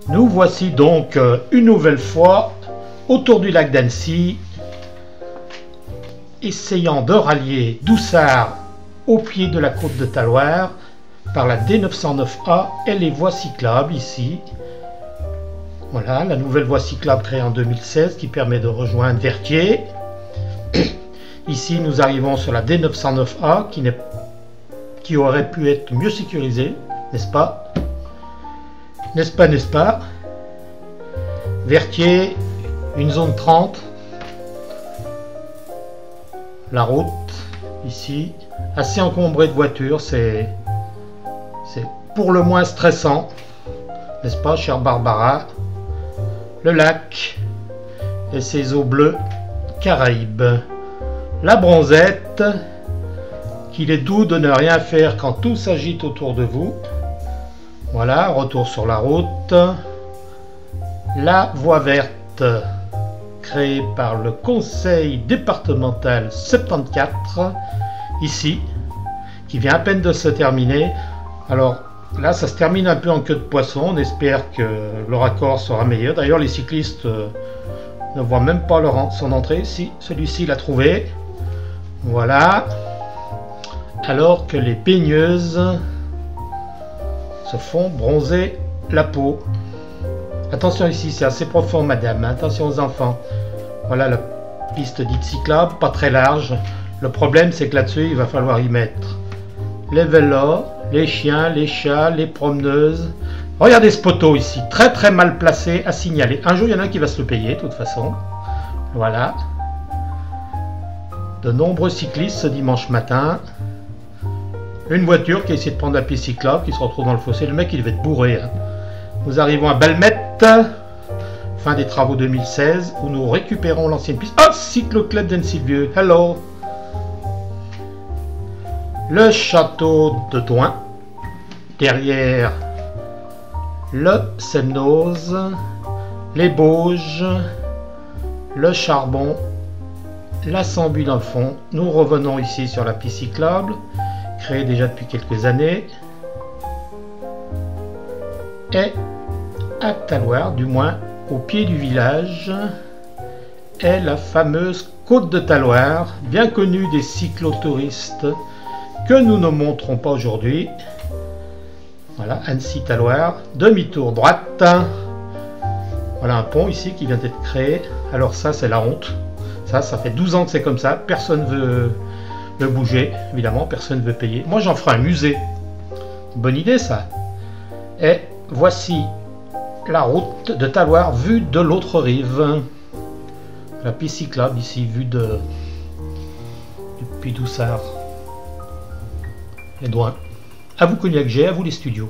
Nous voici donc une nouvelle fois autour du lac d'Annecy, essayant de rallier Doussard au pied de la côte de Talloires par la D909A et les voies cyclables ici. Voilà, la nouvelle voie cyclable créée en 2016 qui permet de rejoindre Vertier. Ici, nous arrivons sur la D909A qui aurait pu être mieux sécurisée, n'est-ce pas? N'est-ce pas? Vertier, une zone 30. La route, ici, assez encombrée de voitures, c'est pour le moins stressant, n'est-ce pas, chère Barbara? Le lac et ses eaux bleues Caraïbes. La bronzette, qu'il est doux de ne rien faire quand tout s'agite autour de vous. Voilà, retour sur la route. La voie verte, créée par le conseil départemental 74, ici, qui vient à peine de se terminer. Alors là, ça se termine un peu en queue de poisson. On espère que le raccord sera meilleur. D'ailleurs, les cyclistes ne voient même pas son entrée. Si, celui-ci l'a trouvé. Voilà. Alors que les baigneuses se font bronzer la peau. Attention ici, c'est assez profond, madame. Attention aux enfants. Voilà la piste dite cyclable, pas très large. Le problème, c'est que là-dessus, il va falloir y mettre les vélos, les chiens, les chats, les promeneuses. Regardez ce poteau ici, très très mal placé à signaler. Un jour, il y en a un qui va se le payer, de toute façon. Voilà. De nombreux cyclistes ce dimanche matin. Une voiture qui essaie de prendre la piste cyclable, qui se retrouve dans le fossé. Le mec, il devait être bourré. Hein. Nous arrivons à Balmette, fin des travaux 2016, où nous récupérons l'ancienne piste. Ah, cycloclub d'Annecy-le-Vieux. Hello. Le château de Douin, derrière le Semnoz, les Bauges, le Charbon, la Sambuie dans le fond. Nous revenons ici sur la piste cyclable, créée déjà depuis quelques années, et à Talloires, du moins au pied du village, est la fameuse côte de Talloires, bien connue des cyclotouristes, que nous ne montrons pas aujourd'hui. Voilà, Annecy-Talloires, demi-tour droite. Voilà un pont ici qui vient d'être créé. Alors ça, c'est la honte. Ça fait 12 ans que c'est comme ça. Personne veut le bouger, évidemment, personne ne veut payer. Moi, j'en ferai un musée. Bonne idée, ça. Et voici la route de Talloires vue de l'autre rive. La piste cyclable ici, vue depuis Doussard. Et Douin. À vous Cognac G, à vous les studios.